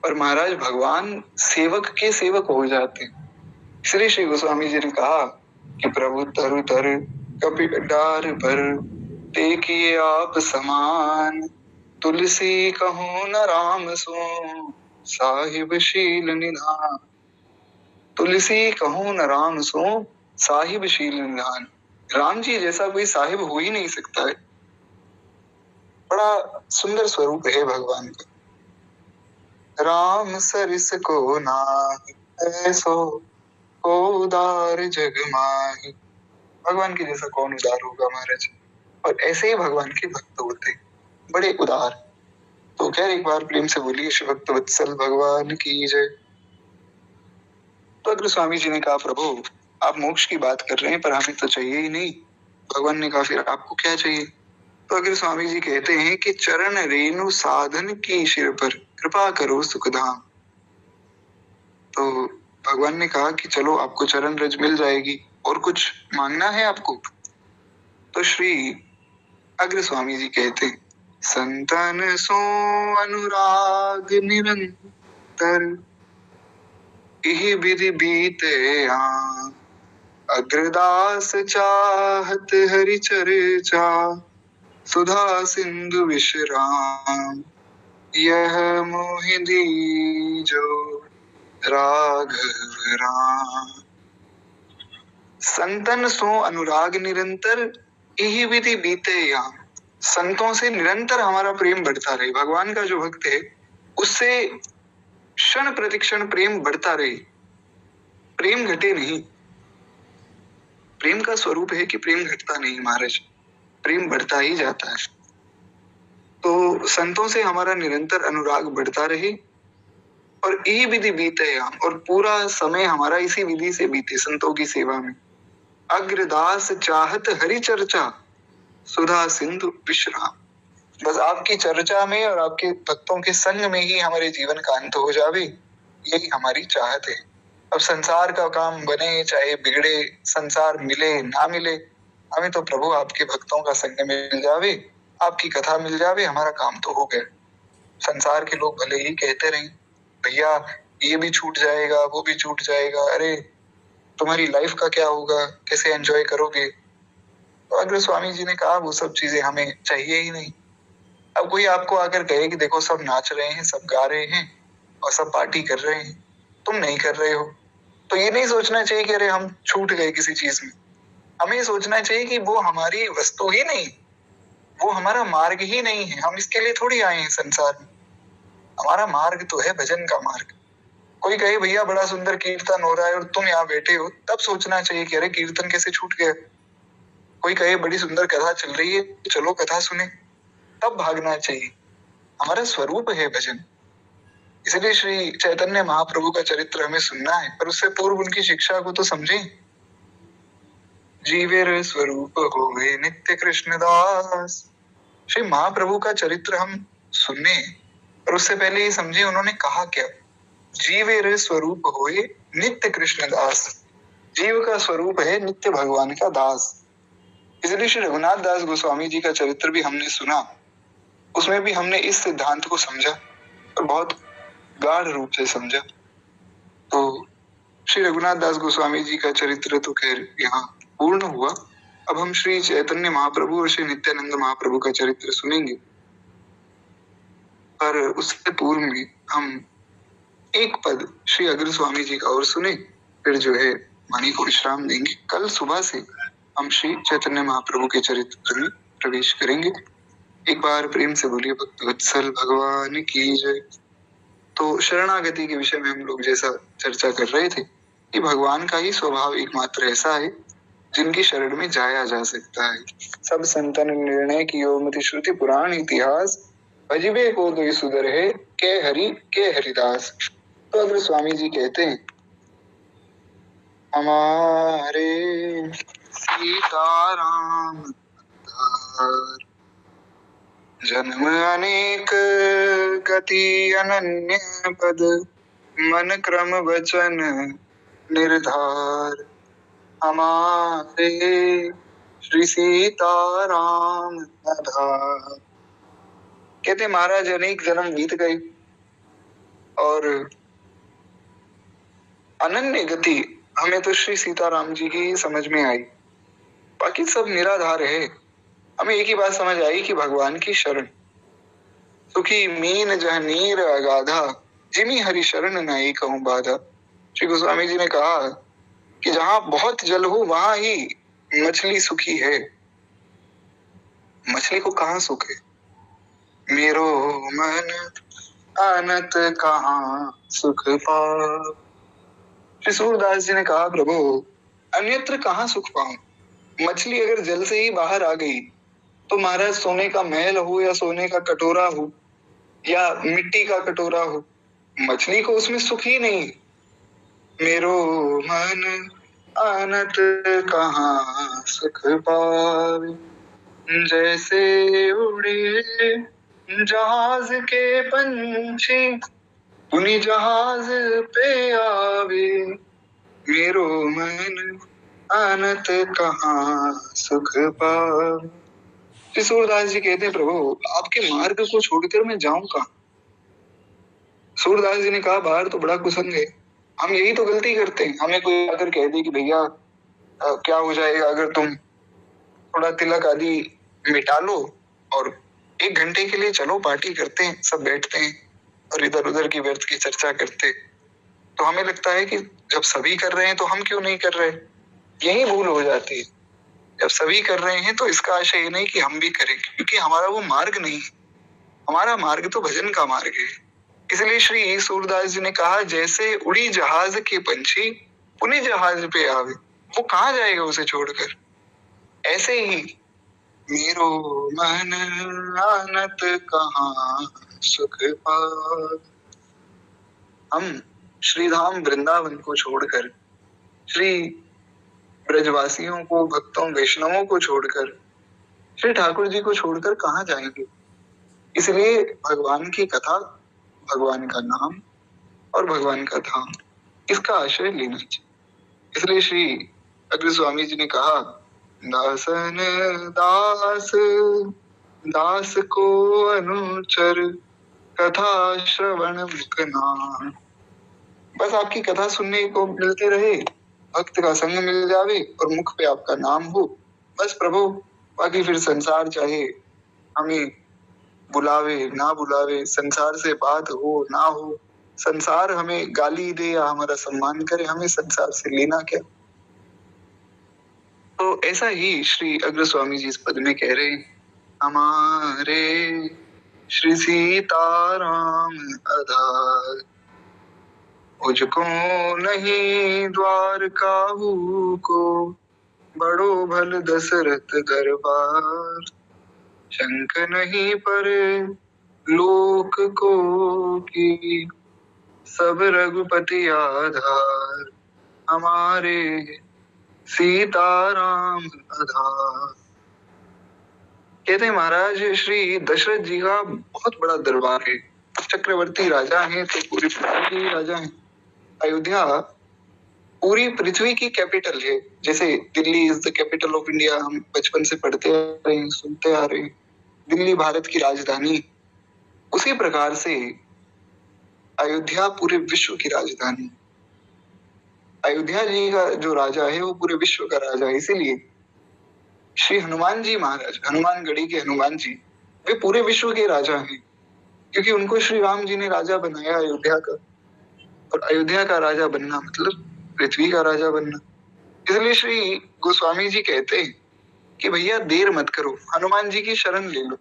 पर महाराज भगवान सेवक के सेवक हो जाते हैं। इसलिए श्री गोस्वामी जी ने कहा कि प्रभु तरु तर कपि डार पर देखिए आप समान, तुलसी कहूँ न राम सो साहिब शील निधान। तुलसी कहूँ न राम सो साहिब शील निधान। राम जी जैसा कोई साहिब हो ही नहीं सकता है। बड़ा सुंदर स्वरूप है भगवान का। राम सरिस को नाहि ऐसो को उदार जग माहि। भगवान के जैसा कौन उदार होगा महाराज? और ऐसे ही भगवान के भक्त होते, बड़े उदार। तो खैर एक बार प्रेम से बोलिए श्री भक्त वत्सल भगवान की जय। तो अग्र स्वामी जी ने कहा प्रभु आप मोक्ष की बात कर रहे हैं पर हमें तो चाहिए ही नहीं। भगवान ने कहा फिर आपको क्या चाहिए? तो अग्र स्वामी जी कहते हैं कि चरण रेणु साधन की शिर पर कृपा करो सुखधाम। तो भगवान ने कहा कि चलो आपको चरण रज मिल जाएगी, और कुछ मांगना है आपको? तो श्री अग्र स्वामी जी कहते हैं संतन सो अनुराग निरंतर इहि विधि बीते आं, अग्रदास चाहत हरि चर्चा सुधा सिंधु विश्राम, यह मोहि दीजो राघव राम। संतन सो अनुराग निरंतर इहि विधि बीते यहाँ। संतों से निरंतर हमारा प्रेम बढ़ता रहे। भगवान का जो भक्त है उससे क्षण प्रतिक्षण प्रेम बढ़ता रहे, प्रेम घटे नहीं। प्रेम का स्वरूप है कि प्रेम घटता नहीं महाराज, प्रेम बढ़ता ही जाता है। तो संतों से हमारा निरंतर अनुराग बढ़ता रहे और यही विधि बीते हम, और पूरा समय हमारा इसी विधि से बीते संतों की सेवा में। अग्रदास चाहत हरि चर्चा सुधा सिंधु विश्राम। बस आपकी चर्चा में और आपके भक्तों के संग में ही हमारे जीवन का अंत हो जावे, यही हमारी चाहत है। अब संसार का काम बने चाहे बिगड़े, संसार मिले ना मिले, हमें तो प्रभु आपके भक्तों का संग मिल जावे, आपकी कथा मिल जावे, हमारा काम तो हो गया। संसार के लोग भले ही कहते रहे भैया ये भी छूट जाएगा वो भी छूट जाएगा, अरे तुम्हारी लाइफ का क्या होगा, कैसे एंजॉय करोगे? तो अग्र स्वामी जी ने कहा वो सब चीजें हमें चाहिए ही नहीं। अब कोई आपको आकर कहे कि देखो सब नाच रहे हैं, सब गा रहे हैं और सब पार्टी कर रहे हैं, तुम नहीं कर रहे हो, तो ये नहीं सोचना चाहिए कि अरे हम छूट गए किसी चीज में। हमें ये सोचना चाहिए कि वो हमारी वस्तु ही नहीं, वो हमारा मार्ग ही नहीं है। हम इसके लिए थोड़ी आए हैं संसार में। हमारा मार्ग तो है भजन का मार्ग। कोई कहे भैया बड़ा सुंदर कीर्तन हो रहा है और तुम यहाँ बैठे हो, तब सोचना चाहिए कि अरे कीर्तन कैसे छूट गया। कोई कहे बड़ी सुंदर कथा चल रही है, चलो कथा सुने, तब भागना चाहिए। हमारा स्वरूप है भजन। इसलिए श्री चैतन्य महाप्रभु का चरित्र हमें सुनना है, पर उससे पूर्व उनकी शिक्षा को तो समझें। जीवेर स्वरूप होवे नित्य कृष्ण दास। श्री महाप्रभु का चरित्र हम सुने और उससे पहले ये समझे उन्होंने कहा क्या। जीवेर स्वरूप होए नित्य कृष्ण दास। जीव का स्वरूप है नित्य भगवान का दास। इसलिए श्री रघुनाथ दास गोस्वामी जी का चरित्र भी हमने सुना, उसमें भी हमने इस सिद्धांत को समझा और बहुत गाढ़ रूप से समझा। तो श्री रघुनाथ दास गोस्वामी जी का चरित्र तो खैर यहाँ पूर्ण हुआ। अब हम श्री चैतन्य महाप्रभु और श्री नित्यानंद महाप्रभु का चरित्र सुनेंगे, पर उससे पूर्व में हम एक पद श्री अग्र स्वामी जी का और सुने, फिर जो है वाणी को विश्राम देंगे। कल सुबह से हम श्री चैतन्य महाप्रभु के चरित्र में प्रवेश करेंगे। एक बार प्रेम से बोलिए भक्त वत्सल भगवान की जय। तो शरणागति के विषय में हम लोग जैसा चर्चा कर रहे थे कि भगवान का ही स्वभाव एकमात्र ऐसा है जिनकी शरण में जाया जा सकता है। सब संतन निर्णय की मति श्रुति पुराण इतिहास अजीबे को तो सुधर है के हरि के हरिदास। तो अग्र स्वामी जी कहते हैं, हमारे सीताराम जन्म अनेक गति अनन्य पद मन क्रम वचन निर्धार। हमारे श्री सीताराम आधार। कहते महाराज अनेक जन्म बीत गए और अनन्य गति हमें तो श्री सीताराम जी की समझ में आई, बाकी सब निराधार है। हमें एक ही बात समझ आई कि भगवान की शरण। सुखी मीन जह नीर अगाधा जिमी हरि शरण न एकहु बाधा। श्री गोस्वामी जी ने कहा कि जहां बहुत जल हो वहां ही मछली सुखी है। मछली को कहाँ सुख है? मेरो मन आनत कहाँ सुख पाओ। श्री सूरदास जी ने कहा, प्रभु अन्यत्र कहाँ सुख पाऊं? मछली अगर जल से ही बाहर आ गई तो महाराज सोने का महल हो या सोने का कटोरा हो या मिट्टी का कटोरा हो, मछली को उसमें सुख ही नहीं। मेरो मन आनत कहाँ सुख पावे जैसे उड़े जहाज के पंछी उन्हीं जहाज पे आवे। मेरो मन आनत कहाँ सुख पावे। सूरदास जी कहते हैं, प्रभु आपके मार्ग को छोड़कर मैं जाऊं कहाँ? सूरदास जी ने कहा, बाहर तो बड़ा कुसंग है। हम यही तो गलती करते हैं। हमें कोई अगर कह दे कि भैया क्या हो जाएगा अगर तुम थोड़ा तिलक आदि मिटा लो और 1 घंटे के लिए चलो पार्टी करते हैं, सब बैठते हैं और इधर उधर की व्यर्थ की चर्चा करते, तो हमें लगता है कि जब सभी कर रहे हैं तो हम क्यों नहीं कर रहे। यही भूल हो जाती है। जब सभी कर रहे हैं तो इसका आशय ये नहीं कि हम भी करें, क्योंकि हमारा वो मार्ग नहीं है। हमारा मार्ग तो भजन का मार्ग है। इसलिए श्री सूरदास जी ने कहा, जैसे उड़ी जहाज के पंछी पुणे जहाज पे आवे। वो कहाँ जाएगा उसे छोड़कर? ऐसे ही मेरो मन आनत कहाँ सुख पावे। हम श्रीधाम वृंदावन को छोड़कर, श्री ब्रजवासियों को, भक्तों वैष्णवों को छोड़कर, श्री ठाकुर जी को छोड़कर कहाँ जाएंगे? इसलिए भगवान की कथा, भगवान का नाम और भगवान का धाम, इसका आश्रय लेना चाहिए। इसलिए श्री अग्र स्वामी जी ने कहा, दासन दास दास को अनुचर कथा श्रवण मुख नाम। बस आपकी कथा सुनने को मिलते रहे, भक्त का संग मिल जावे और मुख पे आपका नाम हो, बस प्रभु। बाकी फिर संसार चाहे हमें बुलावे ना बुलावे, संसार से बात हो ना हो, संसार हमें गाली दे या हमारा सम्मान करे, हमें संसार से लेना क्या। तो ऐसा ही श्री अग्र स्वामी जी इस पद में कह रहे हैं, हमारे श्री सीताराम आधार मुझको नहीं द्वारका को बड़ो भल दशरथ दरबार। शंक नहीं पर लोक को की सब रघुपति आधार। हमारे सीताराम आधार। कहते हैं महाराज श्री दशरथ जी का बहुत बड़ा दरबार है, चक्रवर्ती राजा हैं तो पूरी पृथ्वी के राजा हैं। अयोध्या पूरी पृथ्वी की कैपिटल है। जैसे Delhi is the capital of India, हम बचपन से पढ़ते आ रहे हैं, सुनते आ रहे हैं, दिल्ली भारत की राजधानी। उसी प्रकार से अयोध्या पूरे विश्व की राजधानी। अयोध्या जी का जो राजा है वो पूरे विश्व का राजा है। इसीलिए श्री हनुमान जी महाराज, हनुमानगढ़ी के हनुमान जी, वे पूरे विश्व के राजा हैं, क्योंकि उनको श्री राम जी ने राजा बनाया अयोध्या का। और अयोध्या का राजा बनना मतलब पृथ्वी का राजा बनना। इसलिए श्री गोस्वामी जी कहते हैं कि भैया देर मत करो, हनुमान जी की शरण ले लो,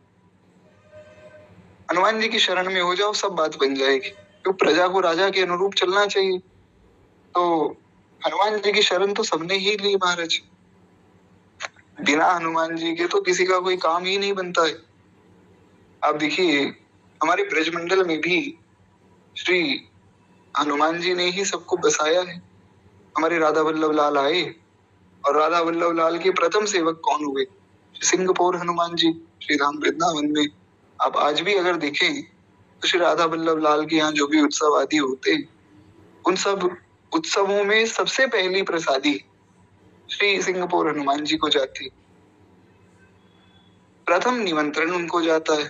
हनुमान जी की शरण में हो जाओ, सब बात बन जाएगी। तो प्रजा को राजा के अनुरूप चलना चाहिए। तो हनुमान जी की शरण तो सबने ही ली महाराज। बिना हनुमान जी के तो किसी का कोई काम ही नहीं बनता है। आप देखिए हमारे ब्रजमंडल में भी श्री हनुमान जी ने ही सबको बसाया है। हमारे राधा वल्लभ लाल आए और राधा वल्लभ लाल के प्रथम सेवक कौन हुए? सिंहपुर हनुमान जी, श्री धाम वृंदावन में। आप आज भी अगर देखें तो श्री राधा वल्लभ लाल के यहाँ जो भी उत्सव आदि होते, उन सब उत्सवों में सबसे पहली प्रसादी श्री सिंहपुर हनुमान जी को जाती, प्रथम निमंत्रण उनको जाता है।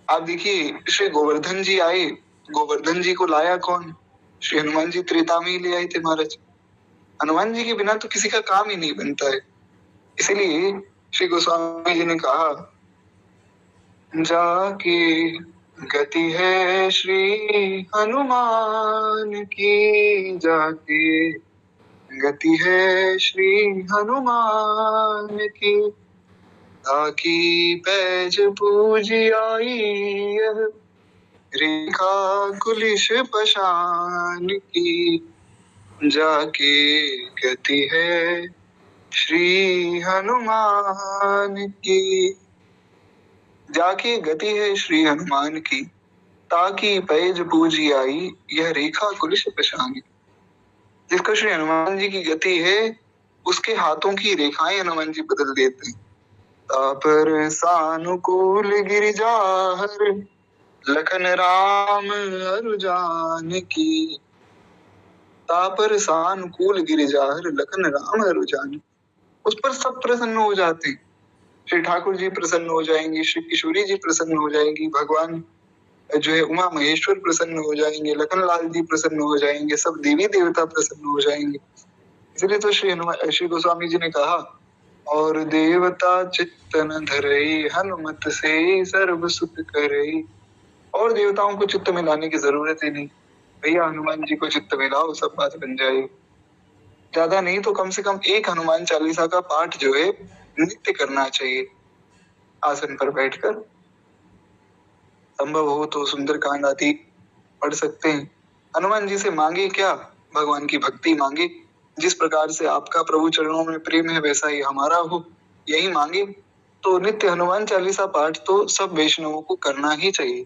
आप देखिए श्री गोवर्धन जी आए, गोवर्धन जी को लाया कौन? श्री हनुमान जी त्रेता में ही ले आए थे महाराज। हनुमान जी के बिना तो किसी का काम ही नहीं बनता है। इसीलिए श्री गोस्वामी जी ने कहा, जाके गति है श्री हनुमान की, जाके गति है श्री हनुमान की, ताकि पैज पूज आई यह रेखा कुलिश पशान की, जाके गति है श्री हनुमान की, जाके गति है श्री हनुमान की, ताकि पैज पूजी आई यह रेखा कुलिश पशान। जिसका श्री हनुमान जी की गति है उसके हाथों की रेखाएं हनुमान जी बदल देते हैं। तापर सानुकूल गिरिजाहर लखन राम अरु जानकी, तापर सानुकूल गिरिजाहर लखन राम अरु जानकी। उस पर सब प्रसन्न हो जाते हैं। श्री ठाकुर जी प्रसन्न हो जाएंगे, श्री किशोरी जी प्रसन्न हो जाएंगी, भगवान जो है उमा महेश्वर प्रसन्न हो जाएंगे, लखन लाल जी प्रसन्न हो जाएंगे, सब देवी देवता प्रसन्न हो जाएंगे। इसलिए तो श्री गोस्वामी जी ने कहा, और देवता चित्त न धरई हनुमत से सर्व सुख करई। और देवताओं को चित्त में लाने की जरूरत ही नहीं, भैया हनुमान जी को चित्त में लाओ, सब बात बन जाएगी। ज्यादा नहीं तो कम से कम एक हनुमान चालीसा का पाठ जो है नित्य करना चाहिए, आसन पर बैठकर। संभव हो तो सुंदरकांड आदि पढ़ सकते हैं। हनुमान जी से मांगे क्या? भगवान की भक्ति मांगे। जिस प्रकार से आपका प्रभु चरणों में प्रेम है वैसा ही हमारा हो, यही मांगे। तो नित्य हनुमान चालीसा पाठ तो सब वैष्णवों को करना ही चाहिए।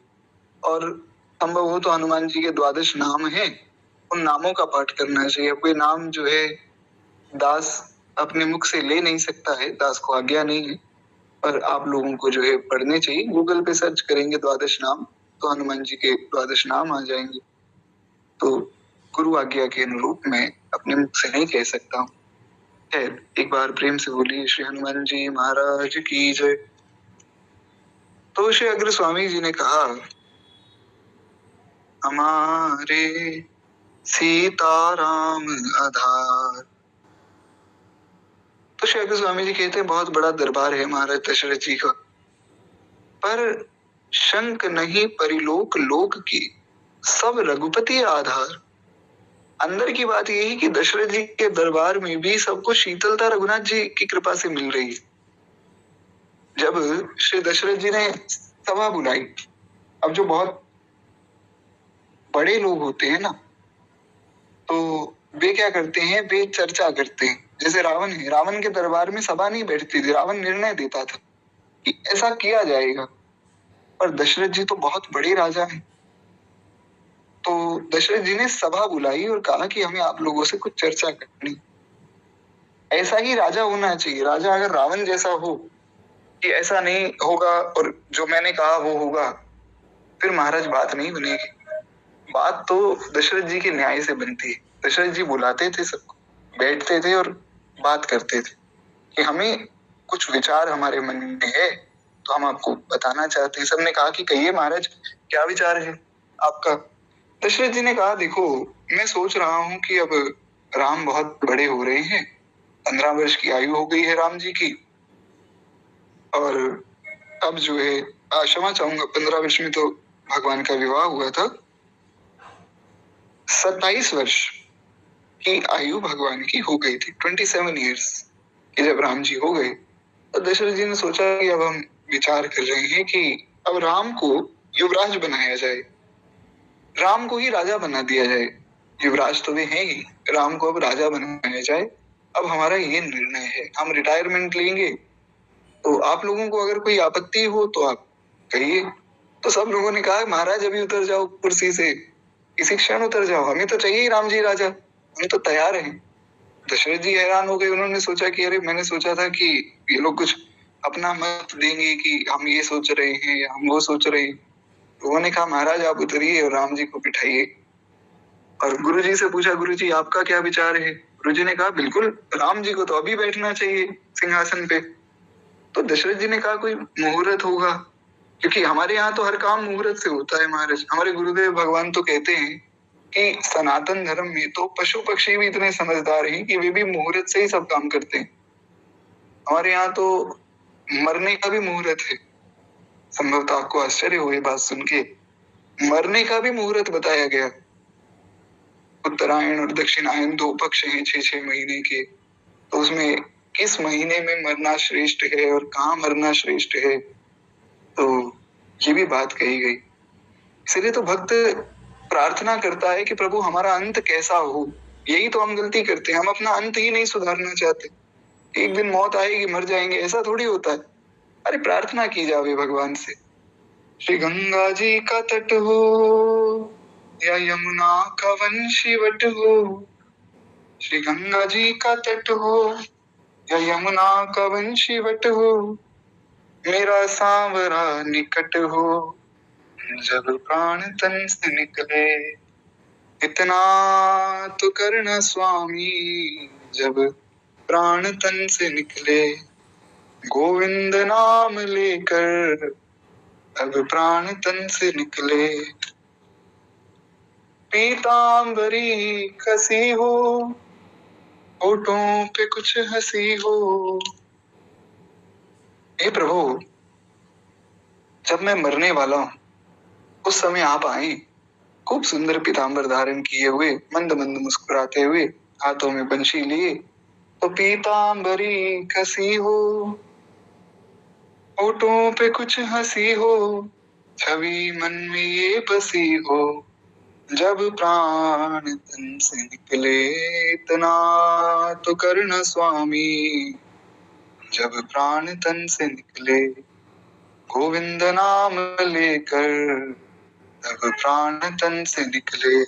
और संभव हो तो हनुमान जी के 12 नाम हैं, उन नामों का पाठ करना चाहिए। कोई नाम जो है दास अपने मुख से ले नहीं सकता है, दास को आज्ञा नहीं है, पर आप लोगों को जो है पढ़ने चाहिए। गूगल पे सर्च करेंगे 12 नाम तो हनुमान जी के 12 नाम आ जाएंगे। तो गुरु आज्ञा के अनुरूप मैं अपने मुख से नहीं कह सकता हूँ। खैर, एक बार प्रेम से बोलिए श्री हनुमान जी महाराज की जय। तो श्री अग्र स्वामी जी ने कहा, हमारे सीताराम आधार। तो श्री अग्र स्वामी जी कहते हैं बहुत बड़ा दरबार है महाराज दशरथ जी का, पर शंक नहीं परिलोक लोक की, सब रघुपति आधार। अंदर की बात यही कि दशरथ जी के दरबार में भी सबको शीतलता रघुनाथ जी की कृपा से मिल रही है। जब श्री दशरथ जी ने सभा बुलाई, अब जो बहुत बड़े लोग होते हैं ना, तो वे क्या करते हैं, वे चर्चा करते हैं। जैसे रावण है, रावण के दरबार में सभा नहीं बैठती थी, रावण निर्णय देता था कि ऐसा किया जाएगा। पर दशरथ जी तो बहुत बड़े राजा हैं, तो दशरथ जी ने सभा बुलाई और कहा कि हमें आप लोगों से कुछ चर्चा करनी। ऐसा ही राजा होना चाहिए। राजा अगर रावण जैसा हो कि ऐसा नहीं होगा और जो मैंने कहा वो होगा, फिर महाराज बात नहीं बनेगी। बात तो दशरथ जी के न्याय से बनती है। दशरथ जी बुलाते थे सबको, बैठते थे और बात करते थे कि हमें कुछ विचार हमारे मन में है तो हम आपको बताना चाहते हैं। सबने कहा कि कहिए महाराज, क्या विचार है आपका? दशरथ जी ने कहा, देखो मैं सोच रहा हूँ कि अब राम बहुत बड़े हो रहे हैं, 15 वर्ष की आयु हो गई है राम जी की, और अब जो है क्षमा चाहूंगा, 15 वर्ष में तो भगवान का विवाह हुआ था। 27 वर्ष की आयु भगवान की हो गई थी, 27 ईयर्स कि जब राम जी हो गए, तो दशरथ जी ने सोचा कि अब हम विचार कर रहे हैं कि अब राम को युवराज बनाया जाए, राम को ही राजा बना दिया जाए। युवराज तो वे हैं ही, राम को अब राजा बनाया जाए। अब हमारा ये निर्णय है, हम रिटायरमेंट लेंगे, तो आप लोगों को अगर कोई आपत्ति हो तो आप कहिए। तो सब लोगों ने कहा, महाराज अभी उतर जाओ कुर्सी से, इसी क्षण उतर जाओ, हमें तो चाहिए ही राम जी राजा, हम तो तैयार हैं। दशरथ जी हैरान हो गए। उन्होंने सोचा कि अरे, मैंने सोचा था कि ये लोग कुछ अपना मत देंगे कि हम ये सोच रहे हैं या हम वो सोच रहे हैं। उन्होंने कहा, महाराज आप उतरिए और राम जी को बिठाइए। और गुरु जी से पूछा, गुरु जी आपका क्या विचार है? गुरु जी ने कहा, बिल्कुल राम जी को तो अभी बैठना चाहिए सिंहासन पे। तो दशरथ जी ने कहा, कोई मुहूर्त होगा? क्योंकि हमारे यहाँ तो हर काम मुहूर्त से होता है महाराज। हमारे गुरुदेव भगवान तो कहते हैं कि सनातन धर्म में तो पशु पक्षी भी इतने समझदार हैं कि वे भी मुहूर्त से ही सब काम करते हैं। हमारे यहाँ तो मरने का भी मुहूर्त है। संभवतः आपको आश्चर्य हो ये बात सुन के, मरने का भी मुहूर्त बताया गया। उत्तरायण और दक्षिणायन 2 पक्ष हैं 6-6 महीने के, तो उसमें किस महीने में मरना श्रेष्ठ है और कहाँ मरना श्रेष्ठ है, तो ये भी बात कही गई। इसलिए तो भक्त प्रार्थना करता है कि प्रभु हमारा अंत कैसा हो। यही तो हम गलती करते हैं, हम अपना अंत ही नहीं सुधारना चाहते। एक दिन मौत आएगी, मर जाएंगे, ऐसा थोड़ी होता है। अरे प्रार्थना की जावे भगवान से। श्री गंगा जी का तट हो या यमुना का वंशीवट हो, श्री गंगा जी का तट हो या यमुना का वंशीवट हो, मेरा सांवरा निकट हो, जब प्राण तन से निकले, इतना तो करना स्वामी, जब प्राण तन से निकले, गोविंद नाम लेकर अब प्राण तन से निकले, पीतांबरी कसी हो, होठों पे कुछ हंसी हो। हे प्रभु, जब मैं मरने वाला हूँ उस समय आप आए, खूब सुंदर पीतांबर धारण किए हुए, मंद मंद मुस्कुराते हुए, हाथों में बंशी लिए, तो पीतांबरी कसी हो, होठों पे कुछ हंसी हो, छवि मन में ये बसी हो, जब प्राण तन से निकले, इतना तो करना स्वामी, जब प्राण तन से निकले, गोविंद नाम लेकर तब प्राण तन से निकले।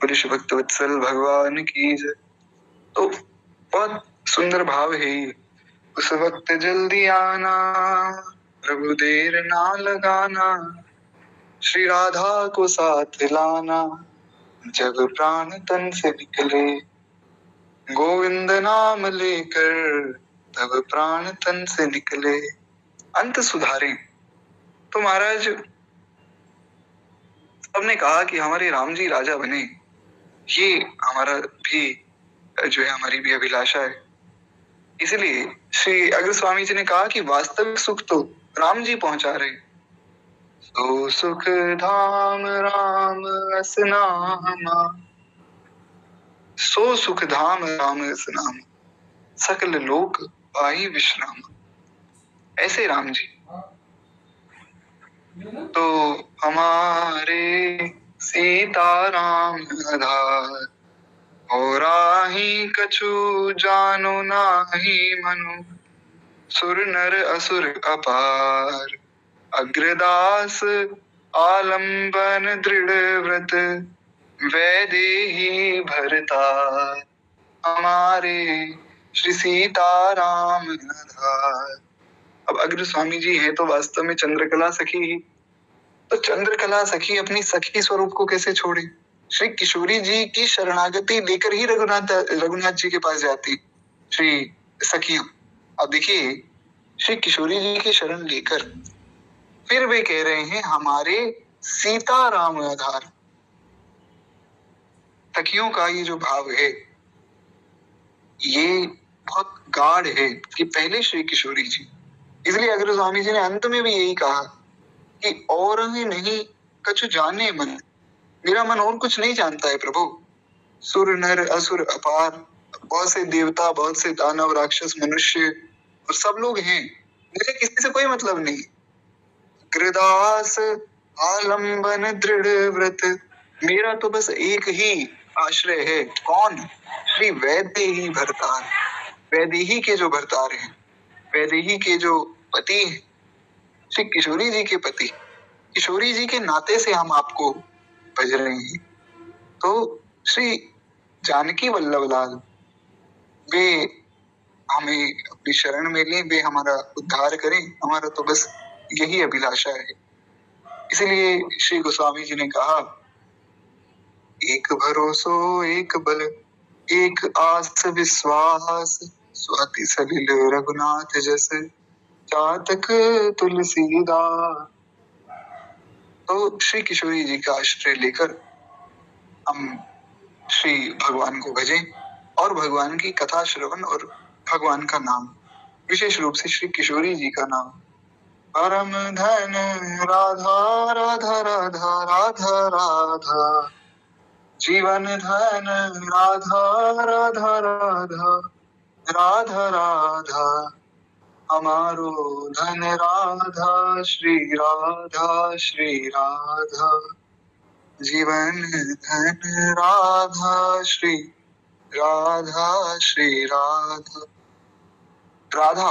पुरुष भक्त वत्सल भगवान की जय। तो बहुत सुंदर भाव है ये। उस वक्त जल्दी आना, प्रभु देर ना लगाना, श्री राधा को साथ लाना, जब प्राण तन से निकले, गोविंद नाम लेकर तब प्राण तन से निकले। अंत सुधारे। तो महाराज सबने कहा कि हमारे राम जी राजा बने, ये हमारा भी जो है, हमारी भी अभिलाषा है। इसलिए श्री अग्र स्वामी जी ने कहा कि वास्तविक सुख तो राम जी पहुंचा रहे। सो सुख धाम राम असनामा, सो सुख धाम राम असनामा, सकल लोक पाई विश्राम। ऐसे राम जी तो हमारे सीताराम आधार, और आही कछु जानो नाही मनु, सुर नर असुर अपार, अग्रदास आलंबन दृढ़ व्रत, वैदेही भरता, हमारे श्री सीताराम आधार। अब अग्र स्वामी जी हैं तो वास्तव में चंद्रकला सखी ही, तो चंद्रकला सखी अपनी सखी स्वरूप को कैसे छोड़े? श्री किशोरी जी की शरणागति लेकर ही रघुनाथ जी के पास जाती श्री सखियां। अब देखिए, श्री किशोरी जी की शरण लेकर फिर वे कह रहे हैं हमारे सीताराम आधार। सखियों का ये जो भाव है ये बहुत गाढ़ है कि पहले श्री किशोरी जी, इसलिए अग्र स्वामी जी ने अंत में भी यही कहा कि और ही नहीं कछु जाने मन, मेरा मन और कुछ नहीं जानता है प्रभु। सुर नर असुर अपार, बहुत से देवता, बहुत से दानव, राक्षस, मनुष्य और सब लोग हैं, मुझे किसी से कोई मतलब नहीं। गृदास आलंबन दृढ़ व्रत, मेरा तो बस एक ही आश्रय है। कौन? श्री वैदेही भरतार, वैदेही के जो भरतार हैं, वैदेही के जो पति हैं, श्री किशोरी जी के पति, किशोरी जी के नाते से हम आपको भज रहे हैं। तो श्री जानकी वल्लभ लाल वे हमें अपनी शरण में लें, वे हमारा उद्धार करें, हमारा तो बस यही अभिलाषा है। इसलिए श्री गोस्वामी जी ने कहा एक भरोसो एक बल, एक आस विश्वास, स्वाति सलिल रघुनाथ जस, चातक तुलसीदास। तो श्री किशोरी जी का आश्रय लेकर हम श्री भगवान को भजें और भगवान की कथा श्रवण और भगवान का नाम, विशेष रूप से श्री किशोरी जी का नाम, परम धन राधा राधा राधा राधा राधा, जीवन धन राधा राधा राधा राधा राधा, हमारो धन राधा श्री राधा श्री राधा, जीवन धन राधा श्री राधा श्री राधा। राधा,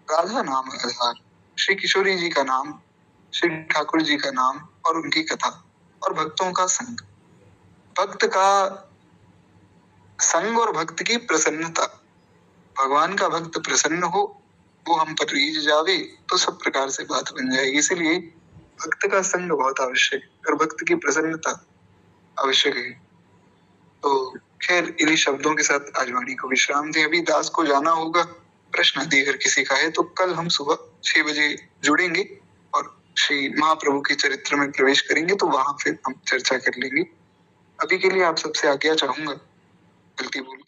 राधा नाम आधार, श्री किशोरी जी का नाम, श्री ठाकुर जी का नाम और उनकी कथा और भक्तों का संग, भक्त का संग और भक्त की प्रसन्नता। भगवान का भक्त प्रसन्न हो, वो हम पर रीझ जावे तो सब प्रकार से बात बन जाएगी। इसलिए भक्त का संग बहुत आवश्यक है और भक्त की प्रसन्नता आवश्यक है। तो खैर इन्हीं शब्दों के साथ आज वाणी को विश्राम दें। अभी दास को जाना होगा, प्रश्न आदि अगर किसी का है तो कल हम सुबह 6 बजे जुड़ेंगे और श्री महाप्रभु के चरित्र में प्रवेश करेंगे, तो वहां फिर हम चर्चा कर लेंगे। अभी के लिए आप सबसे आज्ञा चाहूंगा, गलती बोल